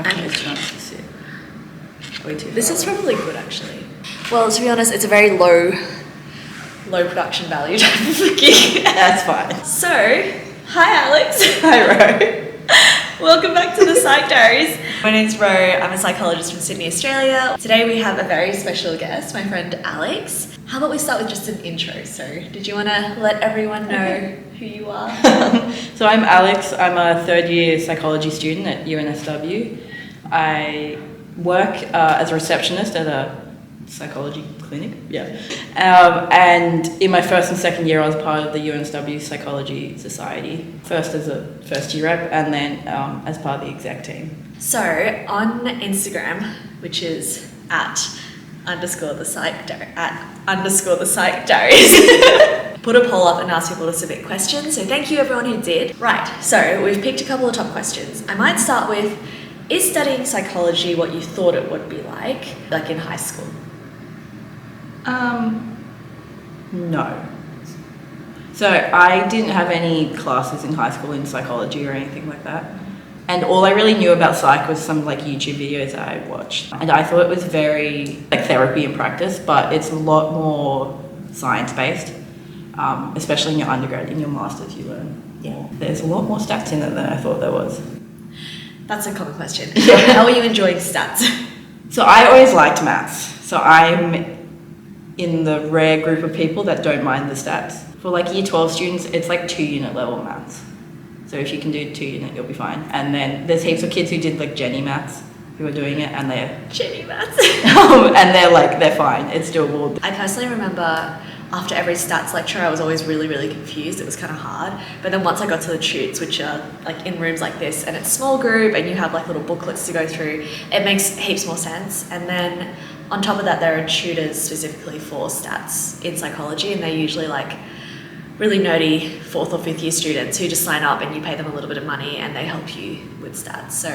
How can this chance to sit? Way too This far is away. probably good actually. Well, to be honest, it's a very low production value type of gig. That's fine. So, hi Alex. Hi, Ro. Welcome back to the Psych Diaries. My name's Ro, I'm a psychologist from Sydney, Australia. Today we have a very special guest, my friend Alex. How about we start with just an intro? So, did you want to let everyone know who you are? So I'm Alex. I'm a third year psychology student at UNSW. I work as a receptionist at a psychology clinic, and in my first and second year I was part of the UNSW Psychology Society, first as a first year rep and then as part of the exec team. So, on Instagram, which is at _the psych diaries, put a poll up and ask people to submit questions. So thank you everyone who did. Right, so we've picked a couple of top questions. I might start with, is studying psychology what you thought it would be like in high school? No. So I didn't have any classes in high school in psychology or anything like that. And all I really knew about psych was some YouTube videos that I watched. And I thought it was very therapy in practice, but it's a lot more science-based, especially in your undergrad. In your masters you learn more. There's a lot more stats in it than I thought there was. That's a common question. How are you enjoying stats? So I always liked maths. So I'm in the rare group of people that don't mind the stats. For year 12 students, it's 2-unit level maths. So if you can do 2-unit, you'll be fine. And then there's heaps of kids who did Jenny maths who are doing it and they're... Jenny maths. and they're fine. It's doable. I personally remember after every stats lecture, I was always really, really confused. It was kind of hard. But then once I got to the tutes, which are in rooms like this, and it's small group and you have little booklets to go through, it makes heaps more sense. And then on top of that, there are tutors specifically for stats in psychology, and they're usually really nerdy 4th or 5th year students who just sign up and you pay them a little bit of money and they help you with stats. So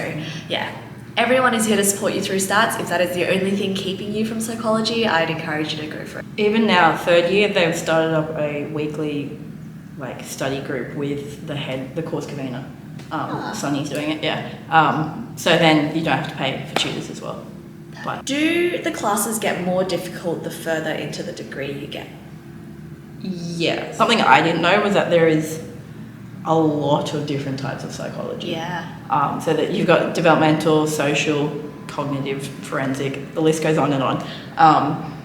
yeah, everyone is here to support you through stats. If that is the only thing keeping you from psychology, I'd encourage you to go for it. Even now, third year, they've started up a weekly study group with the course convener. Sunny's doing it, so then you don't have to pay for tutors as well. But do the classes get more difficult the further into the degree you get? Yeah. Something I didn't know was that there is a lot of different types of psychology. Yeah. So that you've got developmental, social, cognitive, forensic, the list goes on and on.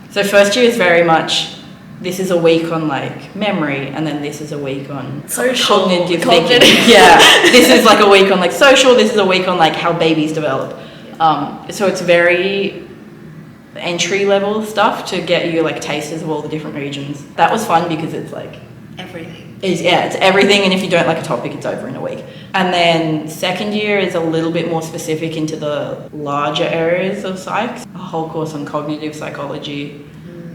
So first year is very much, this is a week on memory, and then this is a week on social, cognitive thinking. Yeah. This is a week on social, this is a week on how babies develop. So it's very entry level stuff to get you tasters of all the different regions. That was fun because it's everything. It's everything, and if you don't like a topic, it's over in a week. And then second year is a little bit more specific into the larger areas of psych. A whole course on cognitive psychology.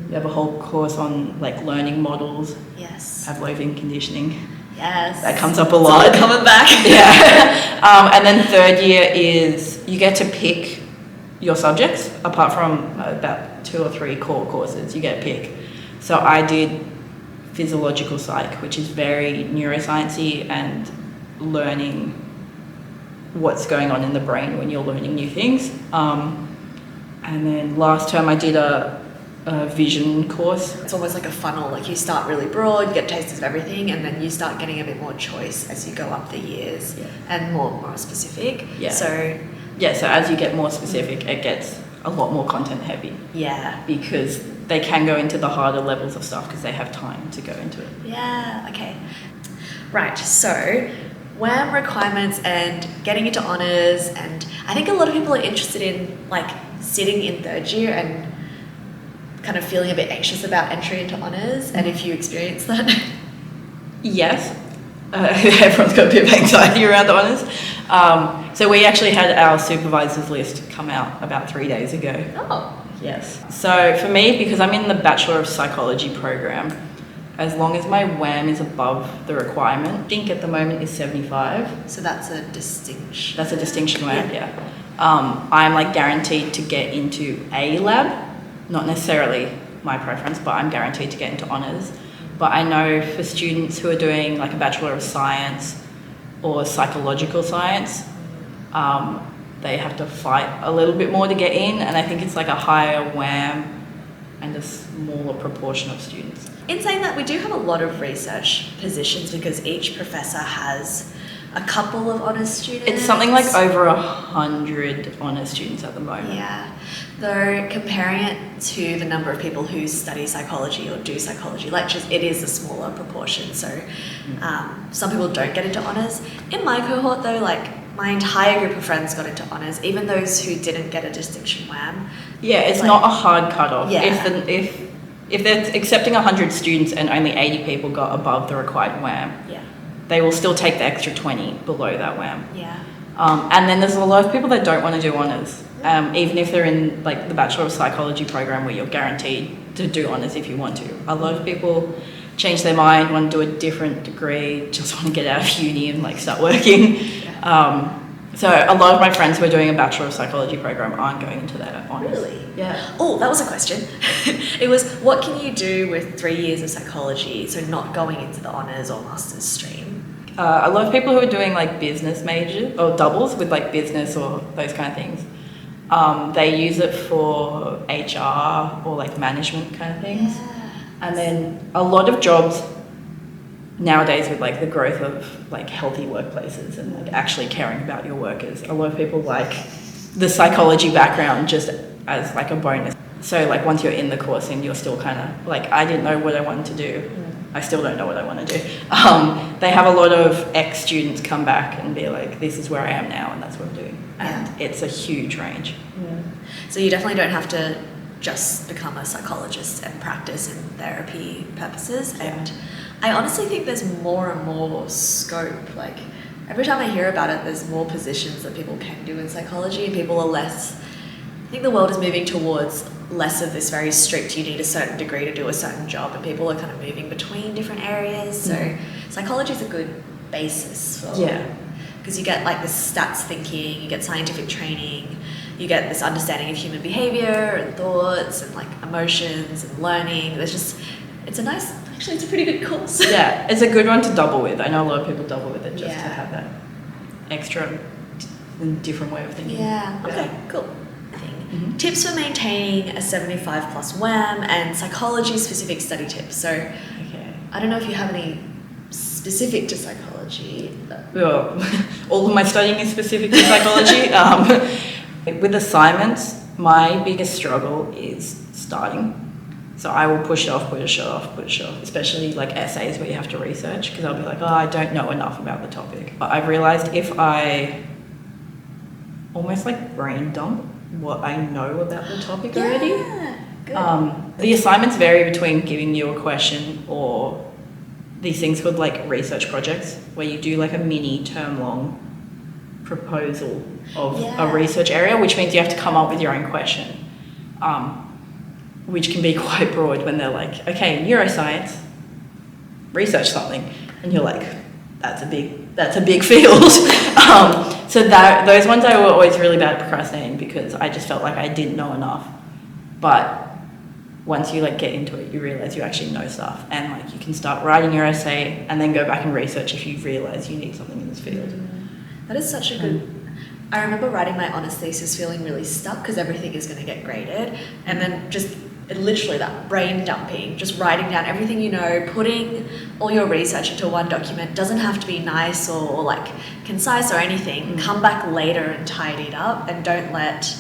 You have a whole course on learning models. Yes. Pavlovian conditioning. Yes. That comes up a lot. It's all coming back. Yeah. And then third year is you get to pick your subjects, apart from about 2 or 3 core courses, you get to pick. So I did physiological psych, which is very neuroscience-y and learning what's going on in the brain when you're learning new things. And then last term I did a vision course. It's almost like a funnel. You start really broad, you get tasters of everything, and then you start getting a bit more choice as you go up the years and more specific. Yeah. So as you get more specific, it gets a lot more content heavy. Yeah. Because they can go into the harder levels of stuff because they have time to go into it. Yeah, okay. Right, so WAM requirements and getting into honours, and I think a lot of people are interested in sitting in third year and kind of feeling a bit anxious about entry into honours, and if you experience that. Yes. Everyone's got a bit of anxiety around honours. So we actually had our supervisors list come out about 3 days ago. Oh. Yes. So for me, because I'm in the Bachelor of Psychology program, as long as my WAM is above the requirement, I think at the moment is 75. So that's a distinction. That's a distinction WAM, yeah. I'm guaranteed to get into a lab, not necessarily my preference, but I'm guaranteed to get into honours. But I know for students who are doing a Bachelor of Science or psychological science, they have to fight a little bit more to get in, and I think it's like a higher wham and a smaller proportion of students. In saying that, we do have a lot of research positions because each professor has a couple of honours students. It's something like over 100 honours students at the moment. Yeah. Though comparing it to the number of people who study psychology or do psychology lectures, it is a smaller proportion. So some people don't get into honours. In my cohort though, like my entire group of friends got into honours, even those who didn't get a distinction wham. Yeah, it's like, not a hard cutoff. Yeah. If they're accepting 100 students and only 80 people got above the required wham, yeah, they will still take the extra 20 below that wham. Yeah. And then there's a lot of people that don't want to do honours, even if they're in like the Bachelor of Psychology program where you're guaranteed to do honours if you want to. A lot of people change their mind, want to do a different degree, just want to get out of uni and like start working. Yeah. So a lot of my friends who are doing a Bachelor of Psychology program aren't going into that honours. Really? Yeah. Oh, that was a question. It was, what can you do with 3 years of psychology, so not going into the honours or master's stream? A lot of people who are doing like business majors or doubles with like business or those kind of things, they use it for HR or like management kind of things. Yeah. And then a lot of jobs nowadays with like the growth of like healthy workplaces and like actually caring about your workers, a lot of people like the psychology background just as like a bonus. So like once you're in the course and you're still kind of like, I didn't know what I wanted to do. I still don't know what I want to do. They have a lot of ex-students come back and be like, this is where I am now and that's what I'm doing. And it's a huge range. So you definitely don't have to just become a psychologist and practice in therapy purposes. And I honestly think there's more and more scope. Like every time I hear about it, there's more positions that people can do in psychology, and people are less, I think the world is moving towards less of this very strict, you need a certain degree to do a certain job, and people are kind of moving between different areas. So psychology is a good basis for, because you get like this stats thinking, you get scientific training, you get this understanding of human behavior and thoughts and like emotions and learning. There's just, it's a nice, actually it's a pretty good course. Yeah, it's a good one to double with. I know a lot of people double with it just to have that extra different way of thinking. Yeah, okay, cool. Tips for maintaining a 75 plus wham and psychology specific study tips. So I don't know if you have any specific to psychology. Well, all of my studying is specific to psychology. With assignments, my biggest struggle is starting. So I will push it off, especially like essays where you have to research, because I'll be like, oh, I don't know enough about the topic. But I've realised if I almost like brain dump what I know about the topic already. Good. The assignments vary between giving you a question or these things called like research projects, where you do like a mini term long proposal of a research area, which means you have to come up with your own question, which can be quite broad when they're like, okay, neuroscience, research something, and you're like, that's a big field. So those ones I were always really bad at procrastinating, because I just felt like I didn't know enough. But once you like get into it, you realize you actually know stuff, and like you can start writing your essay and then go back and research if you realize you need something in this field. That is such a good. I remember writing my honours thesis feeling really stuck because everything is going to get graded, and then just literally that brain dumping, just writing down everything you know, putting all your research into one document. Doesn't have to be nice or like concise or anything. Come back later and tidy it up, and don't let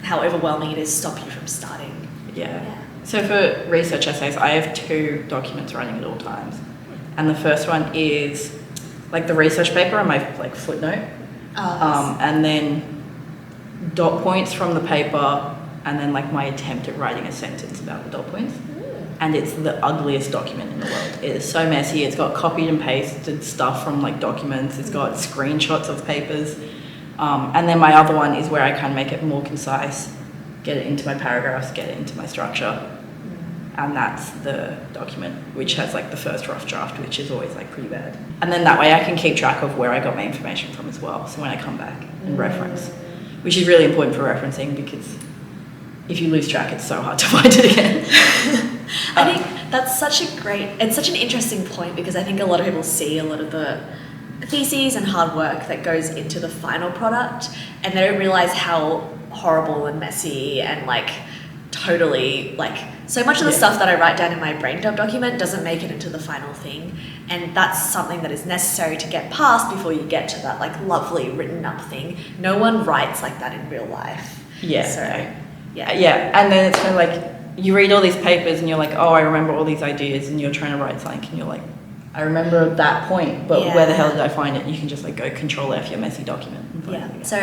how overwhelming it is stop you from starting. So for research essays, I have 2 documents running at all times, and the first one is like the research paper and my like footnote, and then dot points from the paper, and then like my attempt at writing a sentence about the dot points. And it's the ugliest document in the world. It is so messy. It's got copied and pasted stuff from like documents. It's got screenshots of papers. And then my other one is where I can make it more concise, get it into my paragraphs, get it into my structure. And that's the document, which has like the first rough draft, which is always like pretty bad. And then that way I can keep track of where I got my information from as well. So when I come back and reference, which is really important for referencing, because if you lose track, it's so hard to find it again. I think that's it's such an interesting point, because I think a lot of people see a lot of the theses and hard work that goes into the final product, and they don't realize how horrible and messy and like totally like so much of the stuff that I write down in my brain dump document doesn't make it into the final thing, and that's something that is necessary to get past before you get to that like lovely written up thing. No one writes like that in real life. So and then it's kind of like you read all these papers and you're like, oh, I remember all these ideas, and you're trying to write something and you're like, I remember that point, but where the hell did I find it? You can just like go Control F your messy document. And So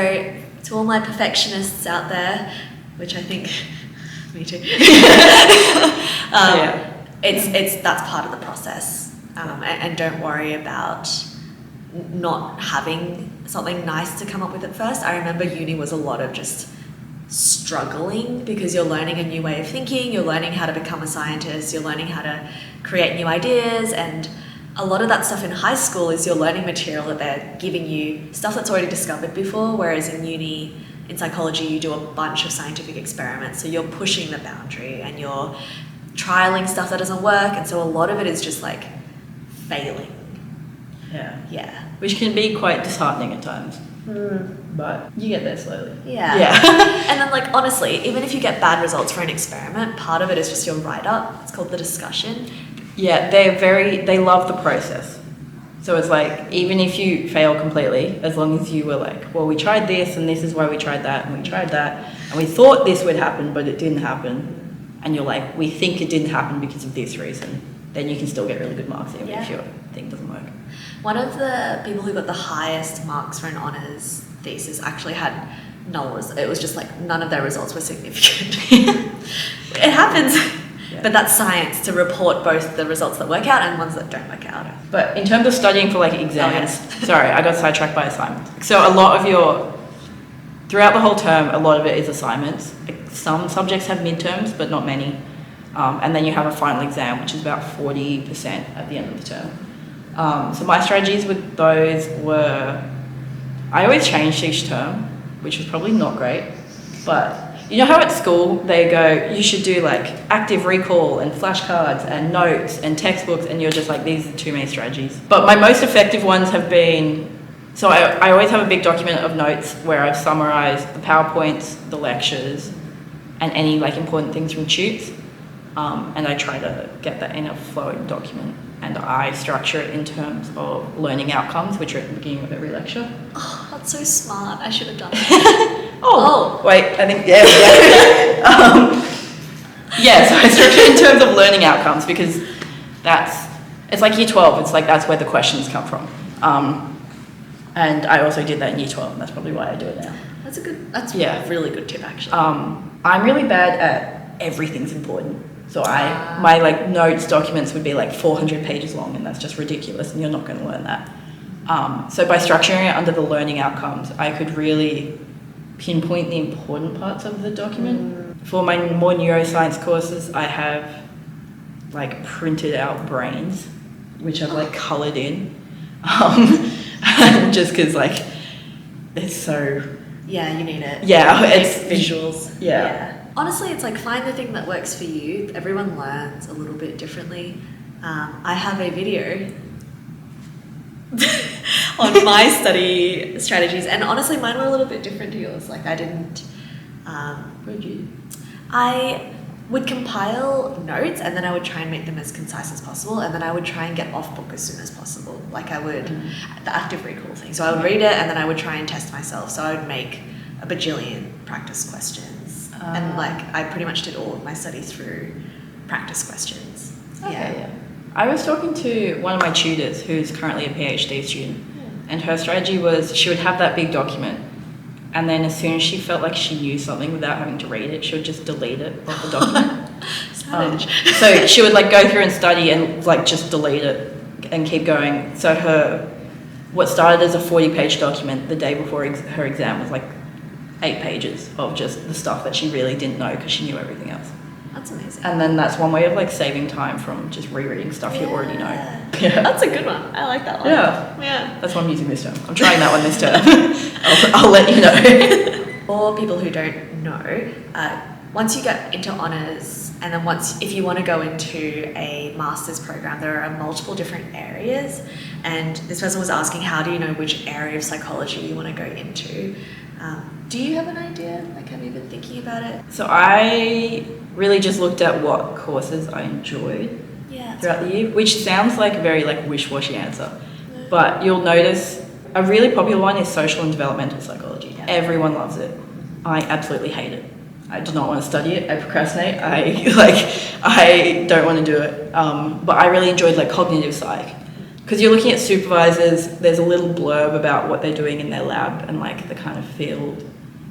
to all my perfectionists out there, which I think me too. It's that's part of the process, and don't worry about not having something nice to come up with at first. I remember uni was a lot of just struggling because you're learning a new way of thinking, you're learning how to become a scientist, you're learning how to create new ideas, and a lot of that stuff in high school is you're learning material that they're giving you stuff that's already discovered before, whereas in uni, in psychology, you do a bunch of scientific experiments, so you're pushing the boundary and you're trialing stuff that doesn't work, and so a lot of it is just like failing. Which can be quite disheartening at times. But you get there slowly. And then like honestly, even if you get bad results for an experiment, part of it is just your write-up. It's called the discussion. They love the process. So it's like, even if you fail completely, as long as you were like, well, we tried this and this is why we tried that and we tried that and we thought this would happen but it didn't happen, and you're like, we think it didn't happen because of this reason, then you can still get really good marks even if your thing doesn't work. One of the people who got the highest marks for an honours thesis actually had it was just like none of their results were significant. It happens. But that's science, to report both the results that work out and ones that don't work out. But in terms of studying for like exams, sorry, I got sidetracked by assignments. So a lot of throughout the whole term, a lot of it is assignments. Some subjects have midterms, but not many. And then you have a final exam, which is about 40% at the end of the term. So my strategies with those were, I always changed each term, which was probably not great, but you know how at school they go, you should do like active recall and flashcards and notes and textbooks, and you're just like, these are too many strategies. But my most effective ones have been, so I always have a big document of notes where I've summarized the PowerPoints, the lectures, and any like important things from tutes. And I try to get that in a flowing document, and I structure it in terms of learning outcomes, which are at the beginning of every lecture. Oh, that's so smart. I should have done that. Wait, I think, so I structure it in terms of learning outcomes, because it's like year 12, it's like that's where the questions come from. And I also did that in year 12, and that's probably why I do it now. That's a really good tip actually. I'm really bad at everything's important. So my like notes documents would be like 400 pages long, and that's just ridiculous, and you're not going to learn that. So by structuring it under the learning outcomes, I could really pinpoint the important parts of the document. For my more neuroscience courses, I have like printed out brains, which I've like coloured in, just because like it's so... Yeah, you need it. Yeah, it's visuals. Yeah. Honestly, it's like find the thing that works for you. Everyone learns a little bit differently. I have a video on my study strategies, and honestly mine were a little bit different to yours. Like I didn't I would compile notes, and then I would try and make them as concise as possible, and then I would try and get off book as soon as possible. Like I would the active recall thing, so I would read it and then I would try and test myself. So I would make a bajillion practice questions, and like I pretty much did all of my studies through practice questions. Yeah. I was talking to one of my tutors who's currently a PhD student, and her strategy was she would have that big document, and then as soon as she felt like she knew something without having to read it, she would just delete it off the document. So she would like go through and study and like just delete it and keep going. So what started as a 40-page document the day before her exam was like 8 pages of just the stuff that she really didn't know because she knew everything else. That's amazing. And then that's one way of like saving time from just rereading stuff you already know. Yeah. That's a good one. I like that one. Yeah. That's what I'm using this term. I'm trying that one this term. I'll let you know. For people who don't know, once you get into honours, and then if you want to go into a master's program, there are multiple different areas. And this person was asking, how do you know which area of psychology you want to go into? Do you have an idea? Like, have you been thinking about it? So I really just looked at what courses I enjoyed throughout the year, which sounds like a very like wish-washy answer. But you'll notice a really popular one is social and developmental psychology. Yeah. Everyone loves it. I absolutely hate it. I do not want to study it. I procrastinate. I don't want to do it. But I really enjoyed like cognitive psych, because you're looking at supervisors. There's a little blurb about what they're doing in their lab and like the kind of field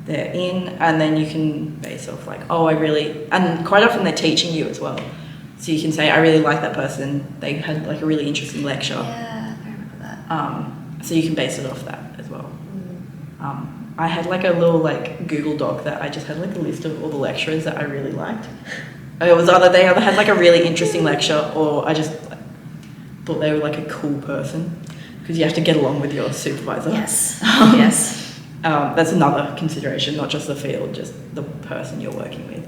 they're in, and then you can base off like, and quite often they're teaching you as well. So you can say, I really like that person. They had like a really interesting lecture. Yeah, I remember that. So you can base it off that as well. I had like a little like Google Doc that I just had like a list of all the lecturers that I really liked. It was either they either had like a really interesting lecture, or I just thought they were like a cool person, because you have to get along with your supervisor. Yes. Yes. That's another consideration, not just the field, just the person you're working with.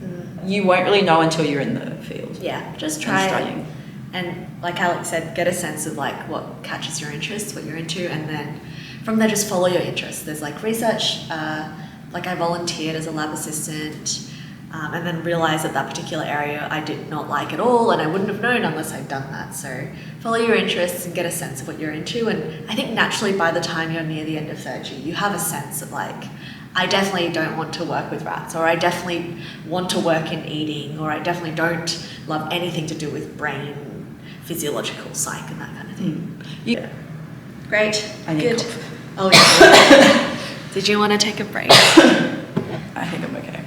You won't really know until you're in the field. Yeah, just try studying. And like Alex said, get a sense of like what catches your interest, what you're into, and then from there just follow your interests. There's like research, like I volunteered as a lab assistant, and then realised that particular area I did not like at all, and I wouldn't have known unless I'd done that. So follow your interests and get a sense of what you're into, and I think naturally by the time you're near the end of third year, you have a sense of like, I definitely don't want to work with rats, or I definitely want to work in eating, or I definitely don't love anything to do with brain, physiological, psych, and that kind of thing. Yeah. Great. I need Good. coffee. Oh, yeah. Did you want to take a break? I think I'm okay.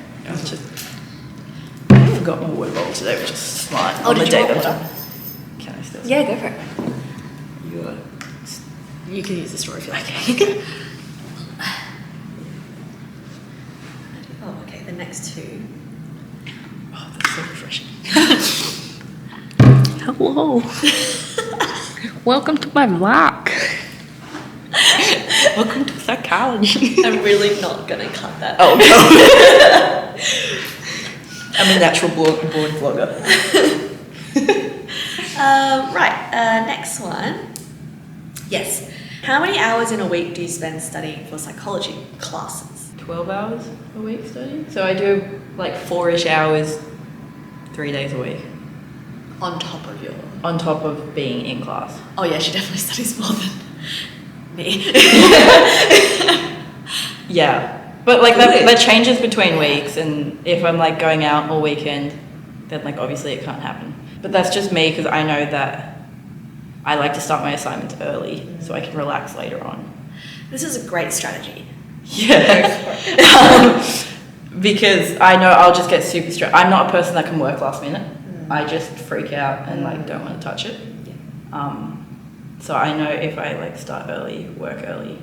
I forgot my water bottle today, which is smart. Oh, did you want water? Can I still? Yeah, go for it. You can use the straw if you like. Okay. Oh, okay. The next two. Oh, that's so refreshing. Hello. Welcome to my vlog. Welcome to psychology. I'm really not going to cut that. Oh, no. I'm a natural born vlogger. Next one. Yes. How many hours in a week do you spend studying for psychology classes? 12 hours a week studying. So I do like 4-ish hours 3 days a week. On top of your... On top of being in class. Oh yeah, she definitely studies more than me. Yeah. But like that changes between weeks, and if I'm like going out all weekend, then like obviously it can't happen. But that's just me, because I know that I like to start my assignments early so I can relax later on. This is a great strategy. Yeah. Because I know I'll just get super stressed. I'm not a person that can work last minute. I just freak out and like don't want to touch it. Yeah. So I know if I like start early, work early,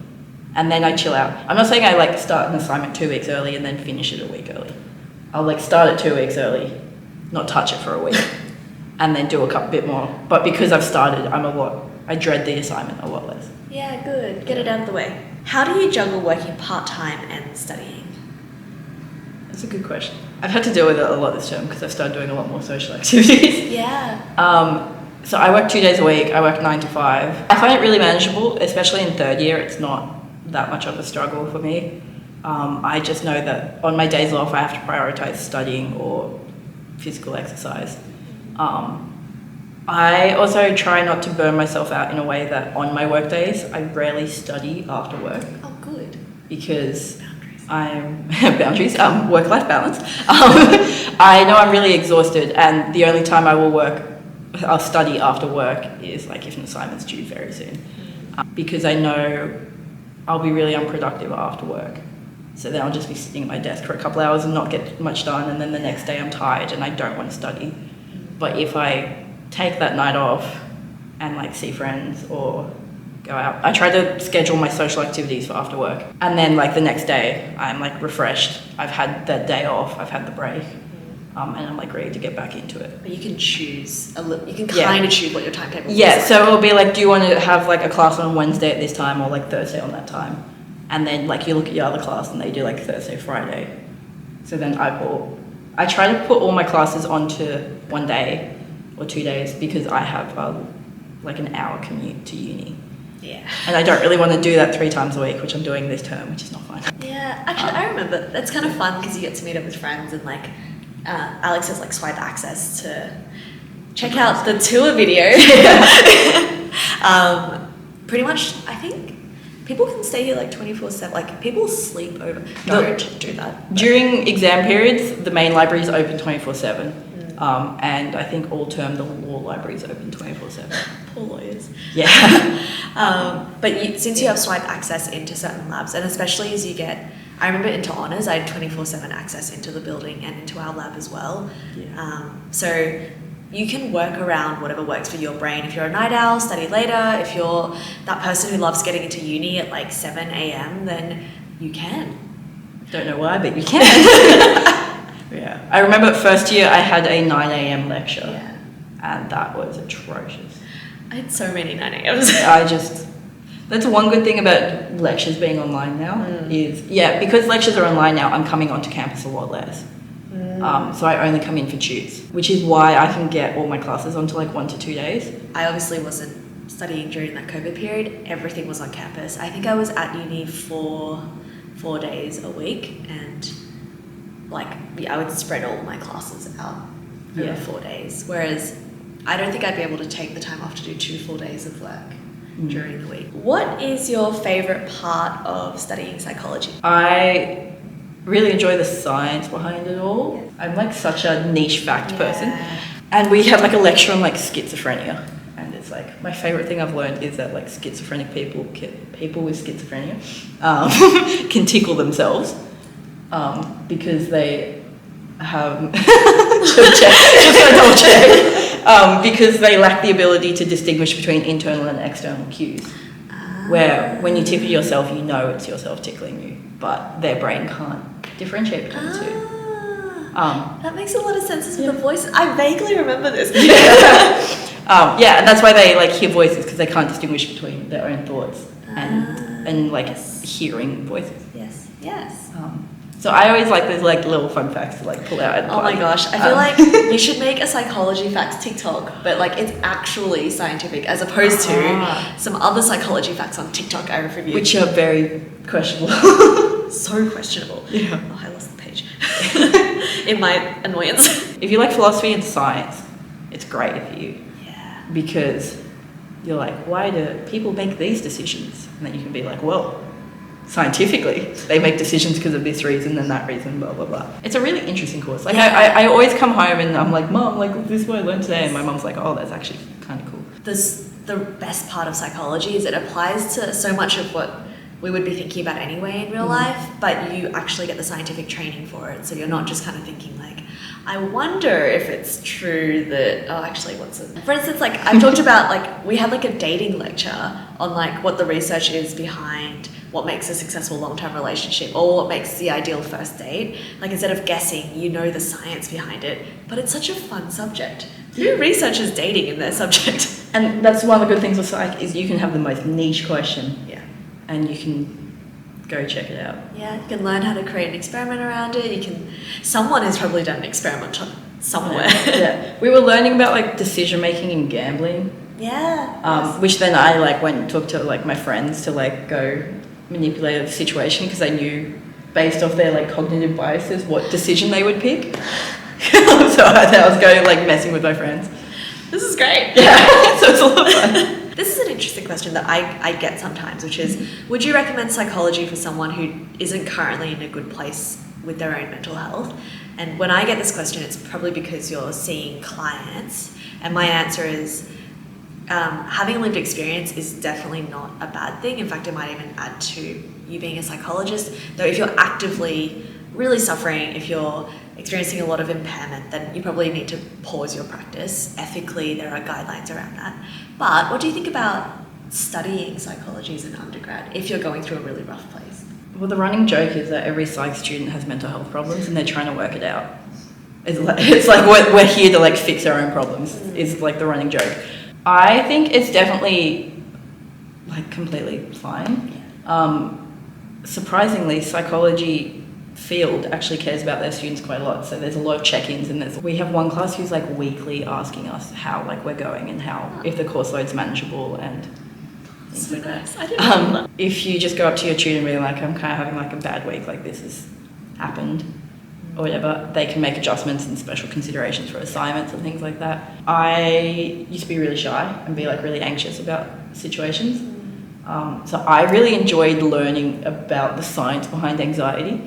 and then I chill out. I'm not saying I like start an assignment 2 weeks early and then finish it a week early. I'll like start it 2 weeks early, not touch it for a week, and then do a bit more. But because I've started, I dread the assignment a lot less. Yeah, good. Get it out of the way. How do you juggle working part-time and studying? That's a good question. I've had to deal with it a lot this term because I've started doing a lot more social activities. Yeah. So I work 2 days a week. I work 9 to 5. I find it really manageable, especially in third year. It's not that much of a struggle for me. I just know that on my days off, I have to prioritize studying or physical exercise. I also try not to burn myself out in a way that on my work days, I rarely study after work. Oh, good. Because work-life balance. I know I'm really exhausted, and the only time I'll study after work is like if an assignment's due very soon. Because I know I'll be really unproductive after work. So then I'll just be sitting at my desk for a couple hours and not get much done, and then the next day I'm tired and I don't want to study. But if I take that night off and like see friends or go out, I try to schedule my social activities for after work, and then like the next day I'm like refreshed. I've had that day off, I've had the break, and I'm like ready to get back into it. But you can choose you can kind of choose what your timetable is. Yeah, so it'll be like, do you want to have like a class on Wednesday at this time or like Thursday on that time? And then like you look at your other class and they do like Thursday, Friday. So then I I try to put all my classes onto one day or 2 days because I have like an hour commute to uni. Yeah. And I don't really want to do that 3 times a week, which I'm doing this term, which is not fun. Yeah, actually, I remember. It's kind of fun because you get to meet up with friends and like Alex has like swipe access to check out the tour video. Pretty much, I think people can stay here like 24/7. Like people sleep over. Don't do that. During exam periods, the main library is open 24/7. And I think all term the law library is open 24/7. Poor lawyers. Yeah. But since you have swipe access into certain labs, and especially as you get, I remember into honours, I had 24/7 access into the building and into our lab as well. Yeah. So you can work around whatever works for your brain. If you're a night owl, study later. If you're that person who loves getting into uni at like 7 a.m, then you can. Don't know why, but you can. Yeah. I remember first year I had a 9 a.m. lecture. Yeah. And that was atrocious. I had so many 9 a.m s. That's one good thing about lectures being online now is, because lectures are online now, I'm coming onto campus a lot less. So I only come in for tutes, which is why I can get all my classes onto like 1 to 2 days. I obviously wasn't studying during that COVID period. Everything was on campus. I think I was at uni for 4 days a week, and I would spread all my classes out over 4 days. Whereas I don't think I'd be able to take the time off to do 2 full days of work during the week. What is your favourite part of studying psychology? I really enjoy the science behind it all. I'm like such a niche fact person. And we had like a lecture on like schizophrenia. And it's like, my favourite thing I've learned is that like schizophrenic people with schizophrenia can tickle themselves because they have, because they lack the ability to distinguish between internal and external cues. Where when you tickle yourself, you know it's yourself tickling you, but their brain can't differentiate between the two. That makes a lot of sense with the voice. I vaguely remember this. And that's why they like hear voices, because they can't distinguish between their own thoughts and like hearing voices. Yes. So I always like those like little fun facts to like pull out. Oh my gosh, I feel like you should make a psychology facts TikTok, but like it's actually scientific as opposed to some other psychology facts on TikTok I reviewed. Which are very questionable. So questionable. Yeah. Oh, I lost the page. In my annoyance. If you like philosophy and science, it's great for you. Yeah. Because you're like, why do people make these decisions? And then you can be like, well, scientifically, they make decisions because of this reason and that reason, blah, blah, blah. It's a really interesting course. Like, I always come home and I'm like, Mom, like, this is what I learned today. And my mom's like, oh, that's actually kind of cool. The best part of psychology is it applies to so much of what we would be thinking about anyway in real life, but you actually get the scientific training for it. So you're not just kind of thinking like, I wonder if it's true that, for instance, like I've talked about, like we had like a dating lecture on like what the research is behind what makes a successful long-term relationship or what makes the ideal first date. Like instead of guessing, you know the science behind it, but it's such a fun subject. Who researches dating in their subject? And that's one of the good things with psych is you can have the most niche question. Yeah. And you can go check it out. Yeah, you can learn how to create an experiment around it. Someone has probably done an experiment somewhere. Yeah. We were learning about like decision making and gambling. Yeah. Which then I like went and talked to like my friends to like go manipulate the situation because I knew based off their like cognitive biases what decision they would pick. So I was going like messing with my friends. This is great. Yeah. So it's a lot of fun. This is an interesting question that I get sometimes, which is, would you recommend psychology for someone who isn't currently in a good place with their own mental health? And when I get this question, it's probably because you're seeing clients. And my answer is, having lived experience is definitely not a bad thing. In fact, it might even add to you being a psychologist. Though if you're actively really suffering, if you're experiencing a lot of impairment, then you probably need to pause your practice. Ethically, there are guidelines around that. But what do you think about studying psychology as an undergrad if you're going through a really rough place? Well, the running joke is that every psych student has mental health problems and they're trying to work it out. It's like we're here to like fix our own problems is like the running joke. I think it's definitely like completely fine. Surprisingly, psychology field actually cares about their students quite a lot. So there's a lot of check-ins, and we have one class who's like weekly asking us how like we're going and how if the course load's manageable and things like that. I didn't know that. If you just go up to your tutor and be like, I'm kind of having like a bad week, like this has happened or whatever, they can make adjustments and special considerations for assignments and things like that. I used to be really shy and be like really anxious about situations. So I really enjoyed learning about the science behind anxiety,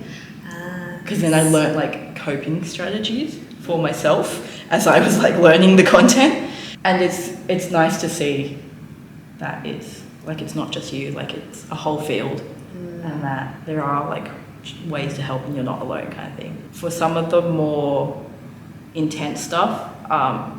because then I learned like coping strategies for myself as I was like learning the content. And it's nice to see that it's not just you, like it's a whole field, and that there are like ways to help and you're not alone kind of thing. For some of the more intense stuff,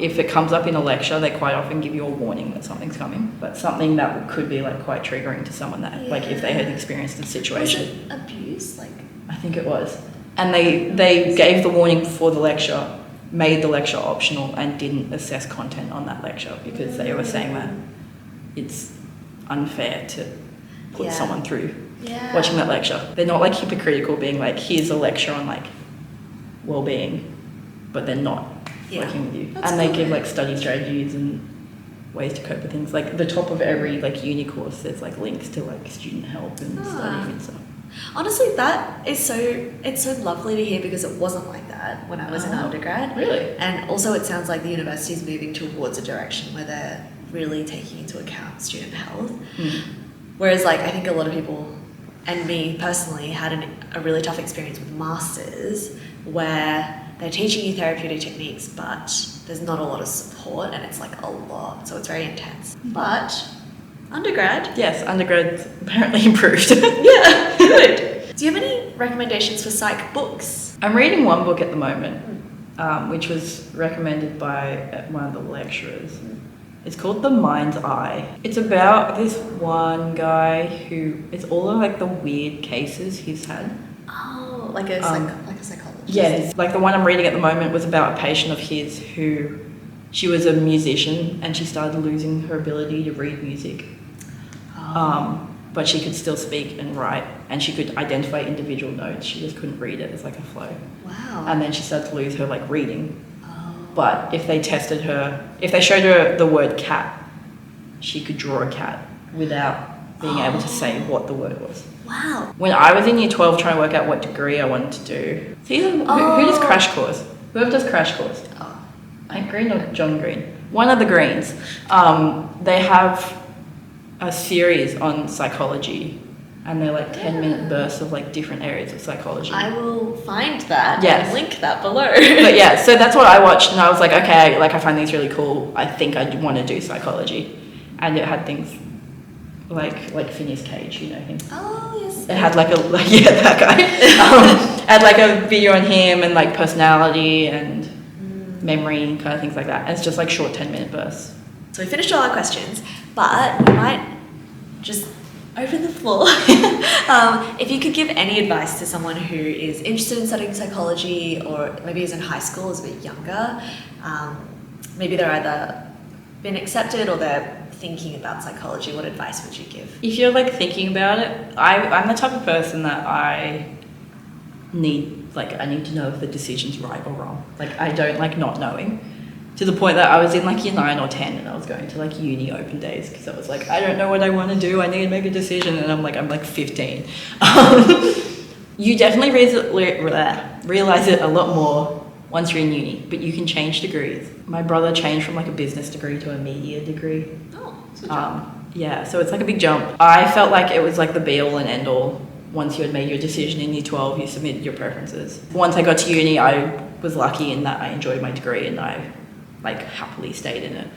if it comes up in a lecture, they quite often give you a warning that something's coming, but something that could be like quite triggering to someone that like if they had experienced a situation. Was it abuse? Like, I think it was. And they gave the warning before the lecture, made the lecture optional, and didn't assess content on that lecture because they were saying that it's unfair to put someone through watching that lecture. They're not like hypocritical being like, here's a lecture on like well-being, but they're not working with you. That's and they cool. give like study strategies and ways to cope with things. Like the top of every like uni course, there's like links to like student help and studying and stuff. Honestly, it's so lovely to hear, because it wasn't like that when I was in undergrad. Really? And also it sounds like the university's moving towards a direction where they're really taking into account student health. Whereas like I think a lot of people, and me personally, had a really tough experience with masters where they're teaching you therapeutic techniques, but there's not a lot of support, and it's like a lot, so it's very intense. But undergrad? Yes, undergrad's apparently improved. Yeah, good. Do you have any recommendations for psych books? I'm reading one book at the moment, which was recommended by one of the lecturers. It's called The Mind's Eye. It's about this one guy who, it's all of like the weird cases he's had. Oh, like a psychologist. Yeah, like the one I'm reading at the moment was about a patient of his who, she was a musician and she started losing her ability to read music. But she could still speak and write, and she could identify individual notes. She just couldn't read it as like a flow. Wow. And then she started to lose her like reading. But if they tested her, if they showed her the word cat, she could draw a cat without being able to say what the word was. Wow. When I was in year 12 trying to work out what degree I wanted to do, it's either, who does Crash Course? Whoever does Crash Course. Hank Green or John Green? One of the Greens. They have a series on psychology, and they're like 10-minute bursts of like different areas of psychology. I will find that Yes. and link that below. But yeah, so that's what I watched, and I was like, okay, like I find these really cool. I think I want to do psychology, and it had things like Phineas Cage, you know him. Oh yes. It had that guy. Had like a video on him and like personality and memory and kind of things like that. And it's just like short 10-minute bursts. So we finished all our questions, but we might just open the floor. If you could give any advice to someone who is interested in studying psychology, or maybe is in high school, is a bit younger, maybe they're either been accepted or they're thinking about psychology, what advice would you give? If you're like thinking about it, I'm the type of person that I need to know if the decision's right or wrong. Like I don't like not knowing. To the point that I was in like year 9 or 10 and I was going to like uni open days because I was like, I don't know what I want to do. I need to make a decision. And I'm like 15. You definitely realize it a lot more once you're in uni, but you can change degrees. My brother changed from like a business degree to a media degree. Oh, so jump. Yeah, so it's like a big jump. I felt like it was like the be all and end all. Once you had made your decision in year 12, you submitted your preferences. Once I got to uni, I was lucky in that I enjoyed my degree and I like happily stayed in it.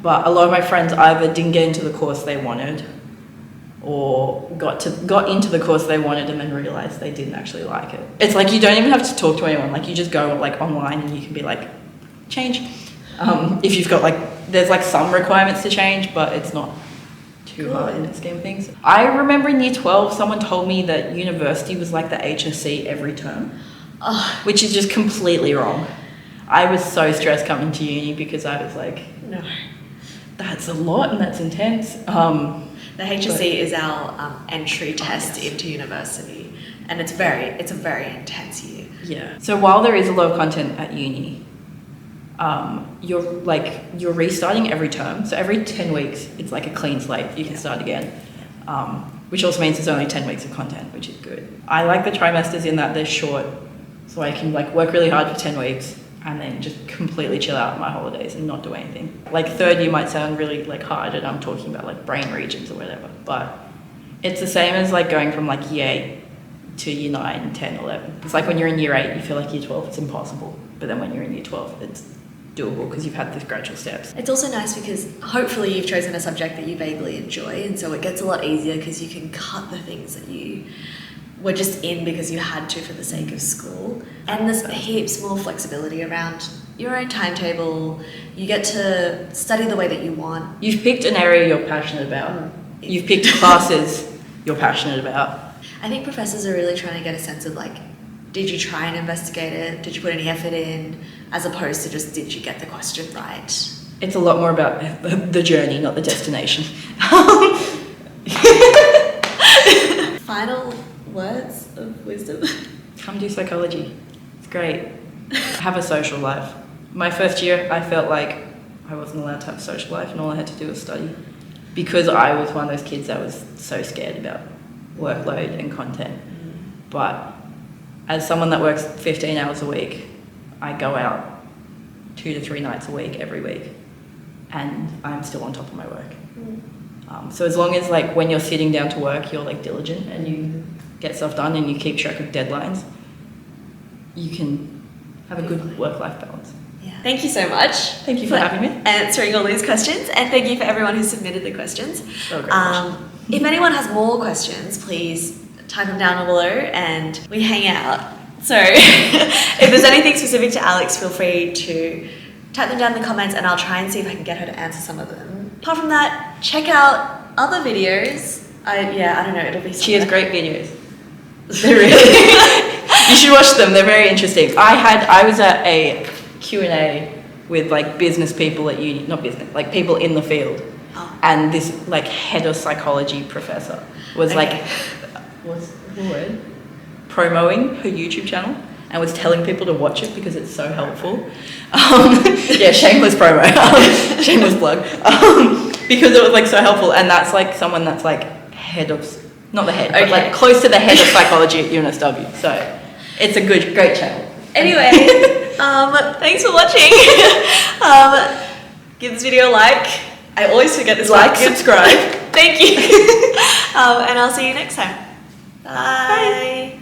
But a lot of my friends either didn't get into the course they wanted or got into the course they wanted and then realized they didn't actually like it. It's like you don't even have to talk to anyone. Like you just go like online and you can be like, change. If you've got like, there's like some requirements to change, but it's not too hard in the scheme of things. I remember in year 12, someone told me that university was like the HSC every term, which is just completely wrong. I was so stressed coming to uni because I was like, no, that's a lot and that's intense. The HSC is our entry test into university, and it's a very intense year. Yeah. So while there is a lot of content at uni, you're restarting every term. So every 10 weeks, it's like a clean slate. You can start again. Which also means there's only 10 weeks of content, which is good. I like the trimesters in that they're short, so I can like work really hard for 10 weeks and then just completely chill out on my holidays and not do anything. Like third year might sound really like hard, and I'm talking about like brain regions or whatever, but it's the same as like going from like year 8 to year 9, 10, 11. It's like when you're in year 8, you feel like year 12, it's impossible. But then when you're in year 12, it's doable because you've had these gradual steps. It's also nice because hopefully you've chosen a subject that you vaguely enjoy, and so it gets a lot easier because you can cut the things that you were just in because you had to for the sake of school. And there's heaps more flexibility around your own timetable. You get to study the way that you want. You've picked an area you're passionate about. You've picked classes you're passionate about. I think professors are really trying to get a sense of like, did you try and investigate it? Did you put any effort in? As opposed to just, did you get the question right? It's a lot more about the journey, not the destination. Final words of wisdom? Come do psychology. It's great. Have a social life. My first year, I felt like I wasn't allowed to have a social life and all I had to do was study. Because I was one of those kids that was so scared about workload and content. But as someone that works 15 hours a week, I go out 2 to 3 nights a week every week, and I'm still on top of my work. So as long as like when you're sitting down to work, you're like diligent and you get stuff done and you keep track of deadlines, you can have a good work-life balance. Yeah. Thank you so much. Thank you for having me. Answering all these questions, and thank you for everyone who submitted the questions. So great questions. If anyone has more questions, please type them down below and we hang out. So if there's anything specific to Alex, feel free to type them down in the comments and I'll try and see if I can get her to answer some of them. Apart from that, check out other videos. I don't know, it'll be She has great videos. They're really you should watch them, they're very interesting. I was at a Q&A with like business people at uni, not business, like people in the field. And this like head of psychology professor was like, what's the word? Promoting her YouTube channel and was telling people to watch it because it's so helpful. Yeah, shameless promo, shameless plug. Because it was like so helpful, and that's like someone that's like head of, not the head, but like close to the head of psychology at UNSW. So it's a great channel. Anyway, thanks for watching. Give this video a like. I always forget this. Like, subscribe. Thank you. And I'll see you next time. Bye.